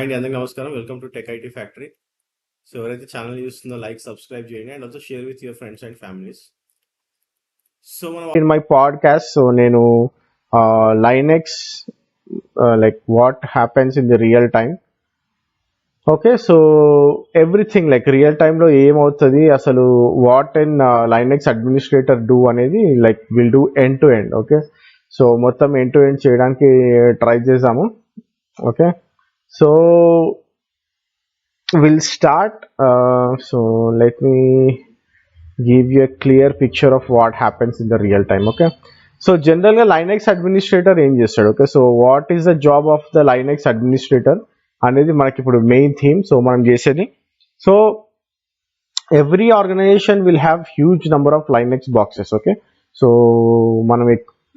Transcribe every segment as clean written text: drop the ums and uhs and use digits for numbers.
అండి, అందరికీ నమస్కారం. Welcome to tech IT factory. So ఎవరైతే ఛానల్ చూస్తుందో లైక్, సబ్స్క్రైబ్ చేయండి and also share with your friends and families. So మనం in my podcast, so నేను Linux, like what happens in the real time. Okay, so everything like real టైంలో ఏమవుతుంది అసలు, what and Linux administrator do అనేది like will do end to end. Okay, so మొత్తం end to end చేయడానికి try చేసాము. Okay, so will start. So let me give you a clear picture of what happens in the real time. Okay, so generally Linux administrator ఏం చేస్తాడు? Okay, so what is the job of the Linux administrator అనేది మనకి ఇప్పుడు main theme. So మనం చేసేది, so every organization will have huge number of Linux boxes. Okay, so మనం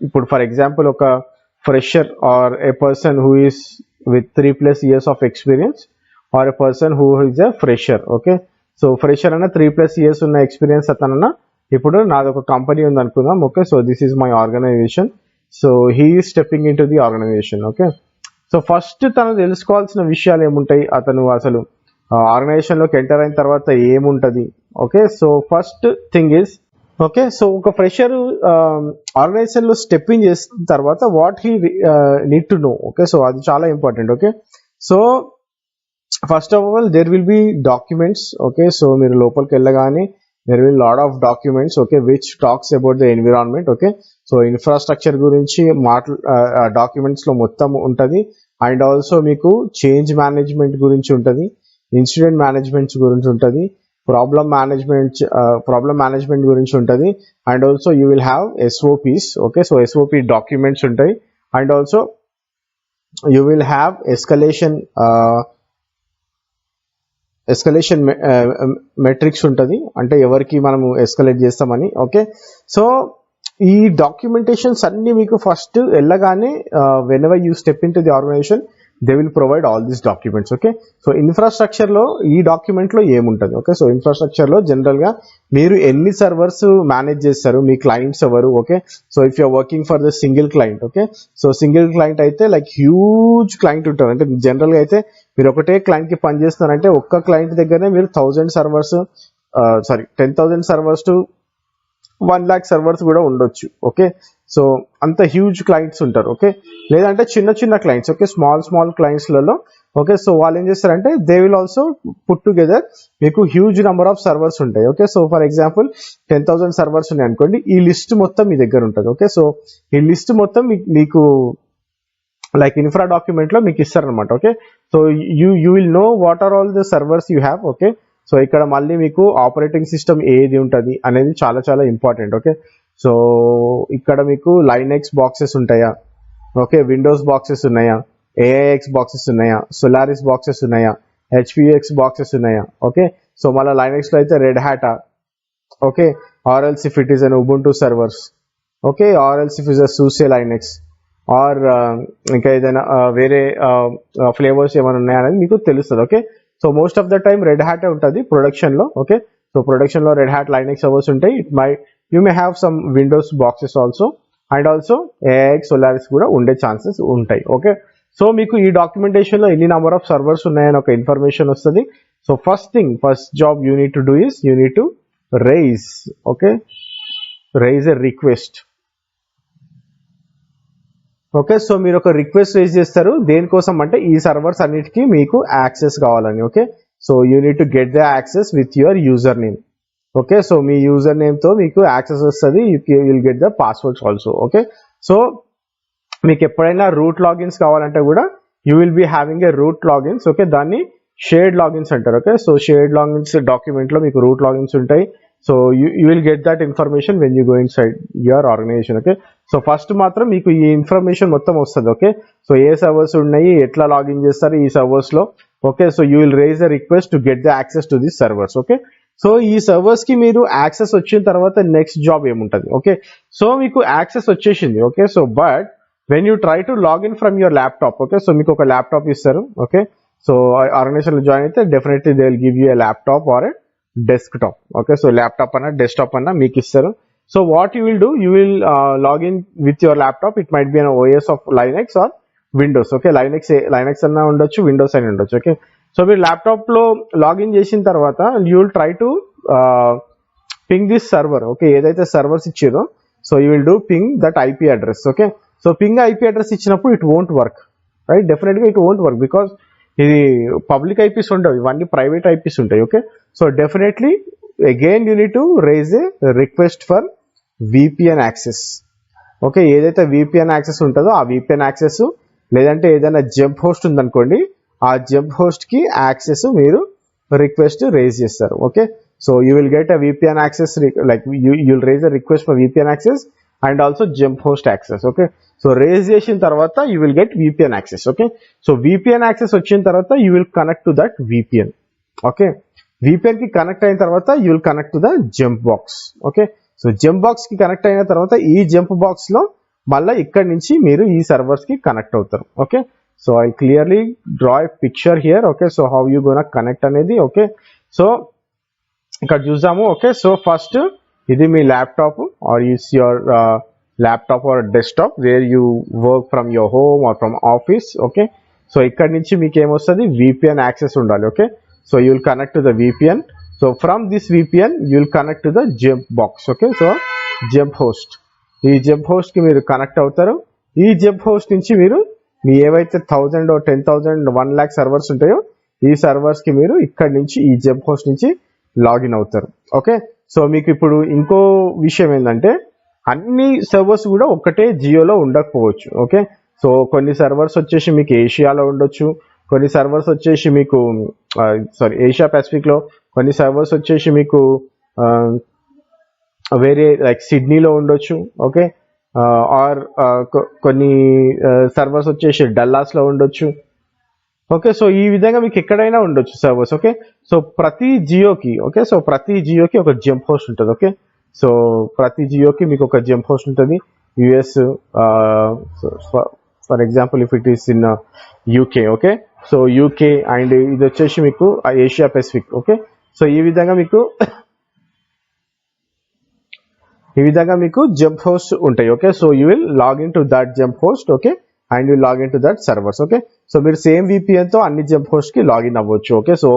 ఇప్పుడు for example ఒక fresher or a person who is with 3+ years of experience or a person who is a fresher. Okay, so fresher అన్న 3+ years ఉన్న experience అతనన్నా, ఇప్పుడు నాది ఒక company ఉంది అనుకుందాం. Okay, so this is my organization. So he is stepping in to the organization. Okay, so first తను తెలుసుకోవాల్సిన విషయాలు ఏముంటాయి, అతను అసలు ఆర్గనైజేషన్లోకి ఎంటర్ అయిన తర్వాత ఏముంటుంది. Okay, so first thing is, okay, so ఒక ఫ్రెషర్ ఆర్గనైజేషన్లో స్టెప్ ఇన్ చేసిన తర్వాత what he need to know. Okay, so అది చాలా important. Okay, so first of all there will be documents. Okay, so మీరు లోపలికి వెళ్ళగానే there will lot of documents. Okay, which talks about the environment. Okay, so infrastructure గురించి documents లో మొత్తం ఉంటుంది. And also మీకు చేంజ్ మేనేజ్మెంట్ గురించి ఉంటుంది, ఇన్సిడెంట్ మేనేజ్మెంట్ గురించి ఉంటుంది, ప్రాబ్లమ్ మేనేజ్మెంట్ గురించి ఉంటుంది. And also you will have SOPs. Okay, so SOP documents ఉంటాయి. And also you will have escalation matrix ఉంటుంది, అంటే ఎవరికి మనము ఎస్కలేట్ చేస్తామని. ఓకే, సో ఈ డాక్యుమెంటేషన్స్ అన్ని మీకు ఫస్ట్ వెళ్ళగానే whenever you step in to the organization they will provide all these documents. Okay, so ఇన్ఫ్రాస్ట్రక్చర్లో ఈ డాక్యుమెంట్లో ఏముంటుంది. ఓకే, సో ఇన్ఫ్రాస్ట్రక్చర్లో జనరల్గా మీరు ఎన్ని సర్వర్స్ మేనేజ్ చేస్తారు, మీ క్లయింట్స్ ఎవరు. Okay, so if you're working for the single client, okay, so single client అయితే లైక్ హ్యూజ్ క్లయింట్ ఉంటుంది. అంటే జనరల్గా అయితే మీరు ఒకటే క్లయింట్కి పనిచేస్తున్నారంటే ఒక్క క్లయింట్ దగ్గరనే మీరు 10,000 సర్వర్స్ 10,000 సర్వర్స్ టు 1,00,000 సర్వర్స్ కూడా ఉండొచ్చు. ఓకే, సో అంత హ్యూజ్ క్లయింట్స్ ఉంటారు. ఓకే, లేదంటే చిన్న చిన్న క్లయింట్స్, ఓకే, స్మాల్ క్లయింట్స్లలో. ఓకే, సో వాళ్ళు ఏం చేస్తారంటే they will also put together మీకు హ్యూజ్ నెంబర్ ఆఫ్ సర్వర్స్ ఉంటాయి. Okay, so for example 10,000 servers ఉన్నాయి అనుకోండి, ఈ లిస్ట్ మొత్తం మీ దగ్గర ఉంటుంది. ఓకే, సో ఈ లిస్ట్ మొత్తం మీకు లైక్ ఇన్ఫ్రా డాక్యుమెంట్ లో మీకు ఇస్తారనమాట. Okay, so you will know what are all the servers you have. Okay, so ఇక్కడ మళ్ళీ మీకు ఆపరేటింగ్ సిస్టమ్ ఏది ఉంటుంది అనేది చాలా చాలా ఇంపార్టెంట్. ఓకే, సో ఇక్కడ మీకు లైనెక్స్ బాక్సెస్ ఉంటాయా, ఓకే, విండోస్ బాక్సెస్ ఉన్నాయా, ఏఐఎక్స్ బాక్సెస్ ఉన్నాయా, సోలారిస్ బాక్సెస్ ఉన్నాయా, హెచ్పిఎక్స్ బాక్సెస్ ఉన్నాయా. ఓకే, సో మళ్ళీ లైనెక్స్ లో అయితే రెడ్ హ్యాటా. Okay, or else if it is an Ubuntu servers. Okay, or else if is a SUSE Linux are ఇంకా ఏదైనా వేరే ఫ్లేవర్స్ ఏమైనా ఉన్నాయనేది మీకు తెలుస్తుంది. Okay, so most of the time Red Hat ఉంటుంది ప్రొడక్షన్లో. ఓకే, సో ప్రొడక్షన్లో రెడ్ హ్యాట్ లైనెక్స్ సర్వర్స్ ఉంటాయి. You may have some Windows boxes also, and also AIX Solaris కూడా ఉండే ఛాన్సెస్ ఉంటాయి. ఓకే, సో మీకు ఈ డాక్యుమెంటేషన్లో ఎన్ని నెంబర్ ఆఫ్ సర్వర్స్ ఉన్నాయని ఒక ఇన్ఫర్మేషన్ వస్తుంది. So first job you need to do is you need to rise a request. Okay, so మీరు ఒక రిక్వెస్ట్ రేజ్ చేస్తారు, దేనికోసం అంటే ఈ సర్వర్స్ అన్నిటికీ మీకు యాక్సెస్ కావాలని. Okay, so you need to get the access with your user name. Okay, so మీ యూజర్ నేమ్తో మీకు యాక్సెస్ వస్తుంది, you will get the passwords also. Okay, so మీకు ఎప్పుడైనా రూట్ లాగిన్స్ కావాలంటే కూడా you will be having a root logins. Okay, దాన్ని shared logins అంటారు. ఓకే, సో షేర్డ్ లాగిన్స్ డాక్యుమెంట్లో మీకు రూట్ లాగిన్స్ ఉంటాయి. So you will get that information when you go in side your organization. Okay, so first మాత్రం మీకు ఈ information మొత్తం వస్తుంది. ఓకే, సో ఏ సర్వర్స్ ఉన్నాయి, ఎట్లా లాగిన్ చేస్తారు ఈ సర్వర్స్లో. Okay, so you will raise the request to get the access to this servers. Okay, so ఈ సర్వర్స్కి మీరు యాక్సెస్ వచ్చిన తర్వాత నెక్స్ట్ జాబ్ ఏముంటుంది. ఓకే, సో మీకు యాక్సెస్ వచ్చేసింది. Okay, so but when you try to login from your laptop. Okay, so మీకు ఒక ల్యాప్టాప్ ఇస్తారు. ఓకే, సో ఆర్గనైజేషన్లో జాయిన్ అయితే definitely they will give you a laptop or a desktop. Okay, so laptop అన్న desktop అన్న మీకు ఇస్తారు. So what you will do, you will log in with your laptop. It might be an OS of Linux or Windows. Okay, Linux అన్నా ఉండొచ్చు, Windows అయినా ఉండొచ్చు. Okay, so మీరు ల్యాప్టాప్లో లాగిన్ చేసిన తర్వాత you will try to ping this server. Okay, ఏదైతే servers ఇచ్చారో so you will do ping that IP address. Okay, so ping IP address ఇచ్చినప్పుడు ఇట్ వోంట్ వర్క్, రైట్? డెఫినెట్గా ఇట్ వోంట్ వర్క్ బికాస్ ఇది పబ్లిక్ IPs ఉండవు, ఇవన్నీ private IPs ఉంటాయి. Okay, so definitely again you need to raise a request for VPN access. Okay, ఏదైతే VPN access ఉంటుందో ఆ విపిఎన్ యాక్సెస్, లేదంటే ఏదైనా జంప్ హోస్ట్ ఉందనుకోండి, ఆ జంప్ హోస్ట్కి యాక్సెస్ మీరు రిక్వెస్ట్ రేజ్ చేస్తారు. Okay, so you will get a VPN access, like you will raise a request for VPN access and also jump host access. Okay, so raise చేసిన తర్వాత you will get VPN access. Okay, so VPN access వచ్చిన తర్వాత you will connect to that VPN. Okay, VPN కి connect అయిన తర్వాత you will connect to the jump box. Okay, so jump box కి connect అయిన తర్వాత ఈ జంప్ బాక్స్ లో మళ్ళీ ఇక్కడ నుంచి మీరు ఈ సర్వర్స్ కి కనెక్ట్ అవుతారు. Okay, so I clearly draw a picture here. Okay, so how you gonna connect అనేది. ఓకే, సో ఇక్కడ చూద్దాము. ఓకే, సో ఫస్ట్ ఇది మీ laptop or use your laptop or desktop where you work from your home or from office. Okay, so ఇక్కడ నుంచి మీకు ఏమొస్తుంది, VPN access ఉండాలి. Okay, so you will connect to the VPN. So from this VPN you will connect to the jump box. Okay, so jump host, ఈ jump host కి మీరు connect అవుతారు. ఈ జంప్ హోస్ట్ నుంచి మీరు మీ ఏవైతే 1000 or 10,000 1 lakh సర్వర్స్ ఉంటాయో ఈ సర్వర్స్ కి మీరు ఇక్కడ నుంచి ఈ జంప్ హోస్ట్ నుంచి లాగిన్ అవుతారు. ఓకే, సో మీకు ఇప్పుడు ఇంకో విషయం ఏంటంటే అన్ని సర్వర్స్ కూడా ఒకటే జియోలో ఉండకపోవచ్చు. ఓకే, సో కొన్ని సర్వర్స్ వచ్చేసి మీకు ఏషియాలో ఉండొచ్చు, కొన్ని సర్వర్స్ వచ్చేసి మీకు ఏషియా పెసిఫిక్ లో, కొన్ని సర్వర్స్ వచ్చేసి మీకు వేరే లైక్ సిడ్నీలో ఉండొచ్చు. ఓకే, ఆర్ కొన్ని సర్వర్స్ వచ్చేసి డల్లాస్లో ఉండొచ్చు. ఓకే, సో ఈ విధంగా మీకు ఎక్కడైనా ఉండొచ్చు సర్వర్స్. ఓకే, సో ప్రతి జియోకి, ఓకే, సో ప్రతి జియోకి ఒక జంప్ హోస్ట్ ఉంటుంది. ఓకే, సో ప్రతి జియోకి మీకు ఒక జంప్ హోస్ట్ ఉంటుంది. US for example if it is in UK. Okay, so UK and ఇది వచ్చేసి మీకు ఏషియా పెసిఫిక్. ఓకే, సో ఈ విధంగా మీకు జంప్ హోస్ట్ ఉంటాయి. Okay, so you will log in to that jump host. Okay, and you log in to that servers. Okay, so మీరు same VPN తో అన్ని జంప్ హోస్ట్ కి లాగిన్ అవ్వచ్చు. Okay, so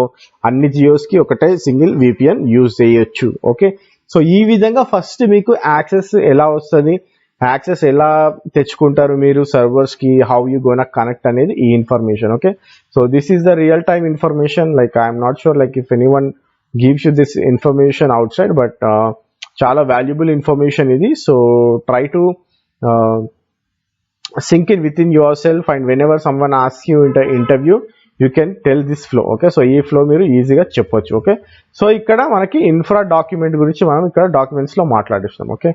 అన్ని జియోస్ కి ఒకటే సింగిల్ విపిఎన్ యూజ్ చేయొచ్చు. ఓకే, సో ఈ విధంగా ఫస్ట్ మీకు యాక్సెస్ ఎలా వస్తుంది, యాక్సెస్ ఎలా తెచ్చుకుంటారు మీరు సర్వర్స్ కి, హౌ యూ గోనా కనెక్ట్ అనేది ఈ information. Okay, so this is the real time information. Like I'm not sure like if anyone gives you this information out side, but చాలా వాల్యుబుల్ ఇన్ఫర్మేషన్ ఇది. So try to sink in within yourself and whenever someone asks you in the interview you can tell this flow. Okay, so ఈ flow మీరు ఈజీగా చెప్పొచ్చు. Okay, so ఇక్కడ మనకి infra document గురించి మనం ఇక్కడ డాక్యుమెంట్స్ లో మాట్లాడిస్తాం. Okay,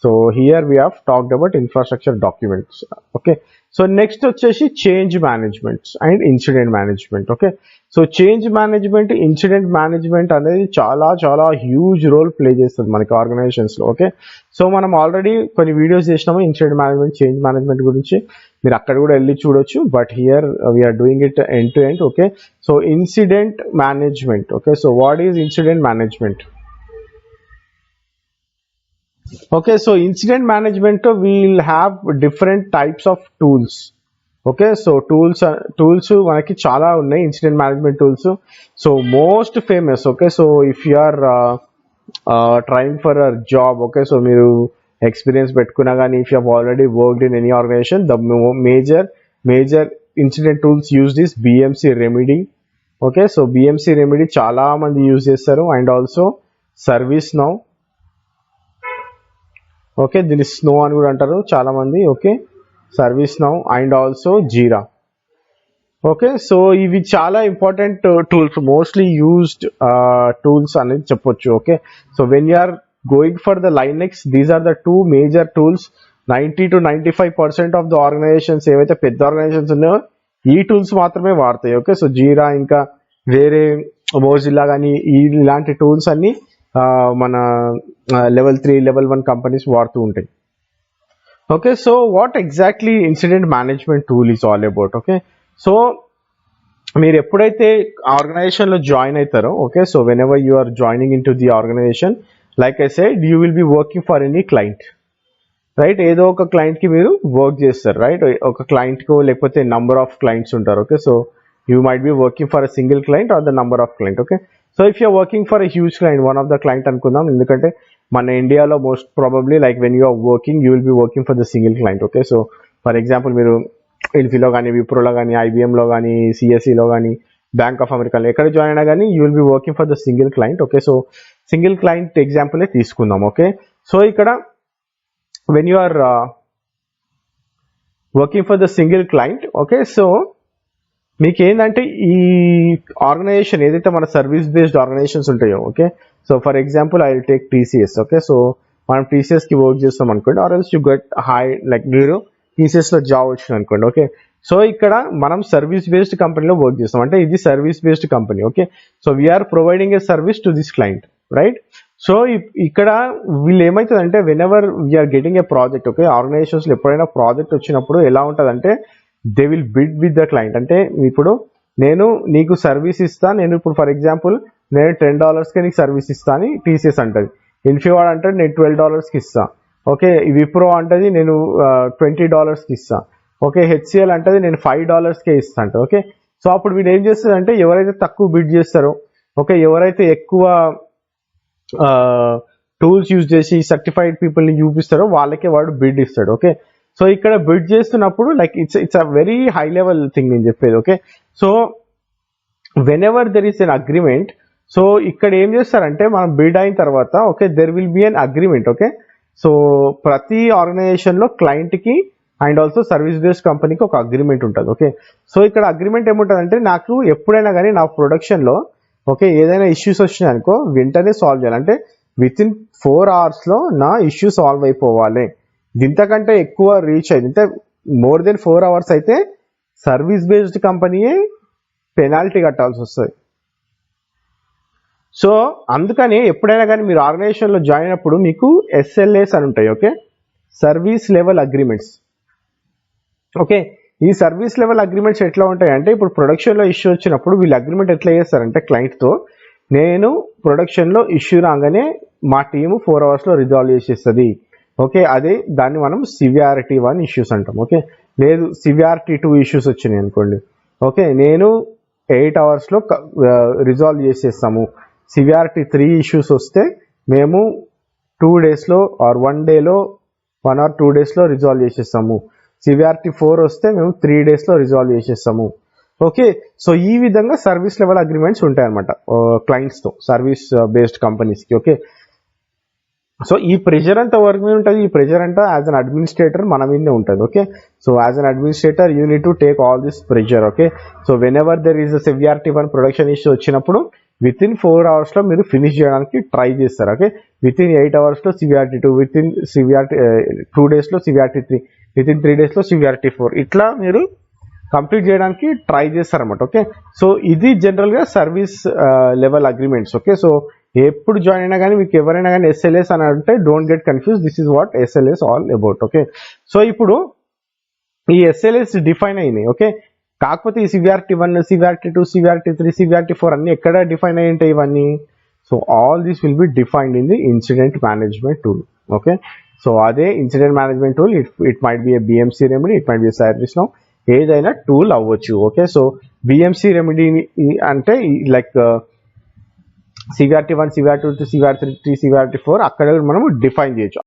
so here we have talked about infrastructure documents. Okay, so next వచ్చేసి change management and incident management. Okay, so change management, incident management అనేది చాలా చాలా హ్యూజ్ రోల్ ప్లే చేస్తుంది మనకి ఆర్గనైజేషన్స్ లో. ఓకే, సో మనం ఆల్రెడీ కొన్ని వీడియోస్ చేసినాము ఇన్సిడెంట్ మేనేజ్మెంట్, చేంజ్ మేనేజ్మెంట్ గురించి, మీరు అక్కడ కూడా వెళ్ళి చూడొచ్చు. But here we're doing it end to end. Okay, so incident management. Okay, so what is incident management? Okay, so incident management we'll have different types of tools. Okay, so tools మనకి చాలా ఉన్నాయి incident management tools. So most famous, okay, so if you are trying for a job, okay, so మీరు experience పెట్టుకున్నా కానీ if you have already worked in any organisation, the major incident tools use this BMC Remedy. Okay, so BMC Remedy చాలా మంది use చేస్తారు and also ServiceNow. Okay, దీన్ని snow అని కూడా అంటారు చాలా మంది. ఓకే, ServiceNow and also Jira. Okay, so ఇవి చాలా important tools, mostly used tools అనేది చెప్పొచ్చు. Okay, so when you are going for the Linux, these are the two major tools. 90 to 95% of the organisations ఏవైతే పెద్ద organisations ఉన్నాయో ఈ tools మాత్రమే వాడతాయి. Okay, so జీరా ఇంకా వేరే మోజిల్లా కానీ ఇలాంటి టూల్స్ అన్ని మన లెవెల్ 3, లెవెల్ 1 కంపెనీస్ వాడుతూ ఉంటాయి. Okay, so what exactly incident management tool is all about? Okay, so మీరు ఎప్పుడైతే ఆర్గనైజేషన్లో జాయిన్ అవుతారో, okay, so whenever you are joining in to the organisation, like I said, you will be working for any client. Right, ఏదో ఒక client కి మీరు work చేస్తారు, right, ఒక క్లయింట్ కు లేకపోతే నంబర్ ఆఫ్ క్లయింట్స్ ఉంటారు. Okay, so you might be working for a single client or the number of client. Okay, so if you're working for a huge client, one of the client అనుకుందాం, ఎందుకంటే మన ఇండియాలో most probably like when you are working you will be working for the single client. Okay, so for example మీరు ఇన్ఫీలో కానీ, విప్రోలో కానీ, ఐబిఎంలో కానీ, సిఎస్ఈలో కానీ, బ్యాంక్ ఆఫ్ అమెరికాలో ఎక్కడ జాయిన్ అయినా కానీ you will be working for the single client. Okay, so single client ఎగ్జాంపులే తీసుకుందాం. ఓకే, సో ఇక్కడ when you are working for the single client, okay, so మీకు ఏంటంటే ఈ ఆర్గనైజేషన్ ఏదైతే మన సర్వీస్ బేస్డ్ ఆర్గనైజేషన్స్ ఉంటాయో, okay, so for example I will take TCS. Okay, so మనం టీసీఎస్ కి వర్క్ చేస్తాం అనుకోండి, or else you get high like మీరు టీసీఎస్ లో జాబ్ వచ్చింది అనుకోండి. ఓకే, సో ఇక్కడ మనం సర్వీస్ బేస్డ్ కంపెనీలో వర్క్ చేస్తాం, అంటే ఇది service based company. Okay, so we're providing a service to this client, right. So ఇక్కడ వీళ్ళు ఏమవుతుందంటే whenever we're getting a project, okay, organisations లో ఎప్పుడైనా ప్రాజెక్ట్ వచ్చినప్పుడు ఎలా ఉంటుందంటే they will bid with the client. అంటే ఇప్పుడు నేను నీకు సర్వీస్ ఇస్తా, నేను ఇప్పుడు ఫర్ ఎగ్జాంపుల్ నేను $10కి నీకు సర్వీస్ ఇస్తా అని టీసీఎస్ అంటది, ఇన్ఫీవాడ్ అంటాడు నేను $12కి ఇస్తా. ఓకే, విప్రో అంటది నేను $20కి ఇస్తా. ఓకే, హెచ్సిఎల్ అంటది నేను $5కే ఇస్తా అంట. ఓకే, సో అప్పుడు వీడు ఏం చేస్తాడంటే ఎవరైతే తక్కువ బిడ్ చేస్తారో, ఓకే, ఎవరైతే ఎక్కువ టూల్స్ యూజ్ చేసి సర్టిఫైడ్ పీపుల్ ని చూపిస్తారో వాళ్ళకే వాడు బిడ్ ఇస్తాడు. ఓకే, సో ఇక్కడ బిడ్ చేస్తున్నప్పుడు like it's a very high level thing నేను చెప్పేది. Okay, so when ever there is N agreement, so ఇక్కడ ఏం చేస్తారంటే మనం బిడ్ అయిన తర్వాత, okay, there will be an agreement. Okay, so ప్రతి ఆర్గనైజేషన్ లో క్లయింట్ కి అండ్ ఆల్సో సర్వీస్ బేస్డ్ కంపెనీకి ఒక అగ్రిమెంట్ ఉంటుంది. ఓకే, సో ఇక్కడ అగ్రిమెంట్ ఏముంటుంది అంటే నాకు ఎప్పుడైనా కానీ నా ప్రొడక్షన్ లో, ఓకే, ఏదైనా ఇష్యూస్ వచ్చినాయి అనుకో వెంటనే సాల్వ్ చేయాలి, అంటే విత్ ఇన్ 4 hours లో నా ఇష్యూ సాల్వ్ అయిపోవాలి. ఇంతకంటే ఎక్కువ రీచ్ అయింది అంటే మోర్ దెన్ 4 hours అయితే సర్వీస్ బేస్డ్ కంపెనీయే పెనాల్టీ కట్టాల్సి వస్తుంది. సో అందుకని ఎప్పుడైనా కానీ మీరు ఆర్గనైజేషన్ లో జాయిన్ అయినప్పుడు మీకు ఎస్ఎల్ఏస్ అని ఉంటాయి. Okay, service level agreements. Okay, ఈ సర్వీస్ లెవెల్ అగ్రిమెంట్స్ ఎట్లా ఉంటాయి అంటే ఇప్పుడు ప్రొడక్షన్ లో ఇష్యూ వచ్చినప్పుడు వీళ్ళు అగ్రిమెంట్ ఎట్లా చేస్తారంటే క్లయింట్ తో, నేను ప్రొడక్షన్ లో ఇష్యూ రాగానే మా టీము 4 hours లో రిజాల్వ్ చేసేస్తుంది. ఓకే, అదే దాన్ని మనం సివియారిటీ 1 ఇష్యూస్ అంటాం. ఓకే, లేదు సివియారిటీ 2 ఇష్యూస్ వచ్చినాయి అనుకోండి, ఓకే, నేను 8 hours లో రిజాల్వ్ చేసేస్తాము. సివియారిటీ 3 ఇష్యూస్ వస్తే మేము 2 days లో ఆర్ 1 day లో 1 or 2 days లో రిజాల్వ్ చేసేస్తాము. సివియారిటీ 4 వస్తే మేము 3 days లో రిజాల్వ్ చేసేస్తాము. ఓకే, సో ఈ విధంగా సర్వీస్ లెవెల్ అగ్రిమెంట్స్ ఉంటాయి అనమాట క్లయింట్స్ తో, సర్వీస్ బేస్డ్ కంపెనీస్ కి. ఓకే, సో ఈ ప్రెషర్ అంతా ఎవరి మీద ఉంటుంది, ఈ ప్రెషర్ అంతా యాజ్ అన్ అడ్మినిస్ట్రేటర్ మన మీదే ఉంటుంది. Okay, so as an administrator you need to take all this pressure. Okay, so when ever there is a severity 1 production issue వచ్చినప్పుడు విత్ ఇన్ 4 hours లో మీరు ఫినిష్ చేయడానికి ట్రై చేస్తారు. Okay, with in 8 hours లో severity 2, with in severity 2 days లో severity 3, with in 3 days లో severity 4, ఇట్లా మీరు కంప్లీట్ చేయడానికి ట్రై చేస్తారన్నమాట. ఓకే, సో ఇది జనరల్ గా service level agreements. Okay, so ఎప్పుడు జాయిన్ అయినా కానీ మీకు ఎవరైనా కానీ ఎస్ఎల్ఎస్ అని అంటే don't get confuse, this is what SLS all about. Okay, so ఇప్పుడు ఈ ఎస్ఎల్ఎస్ డిఫైన్ అయినాయి. ఓకే, కాకపోతే ఈ సివియారిటీ 1, సివియారిటీ 2, సివియారిటీ 3, సివియారిటీ 4 అన్ని ఎక్కడ డిఫైన్ అయి ఉంటాయి ఇవన్నీ? So all these will be defined in the incident management tool. Okay, so అదే incident management tool, it might be a BMC Remedy, it might be ServiceNow, ఏదైనా tool అవ్వచ్చు. Okay, so BMC Remedy అంటే like severity 1, severity 2, severity 3, severity 4 అక్కడ మనం define చేయొచ్చు.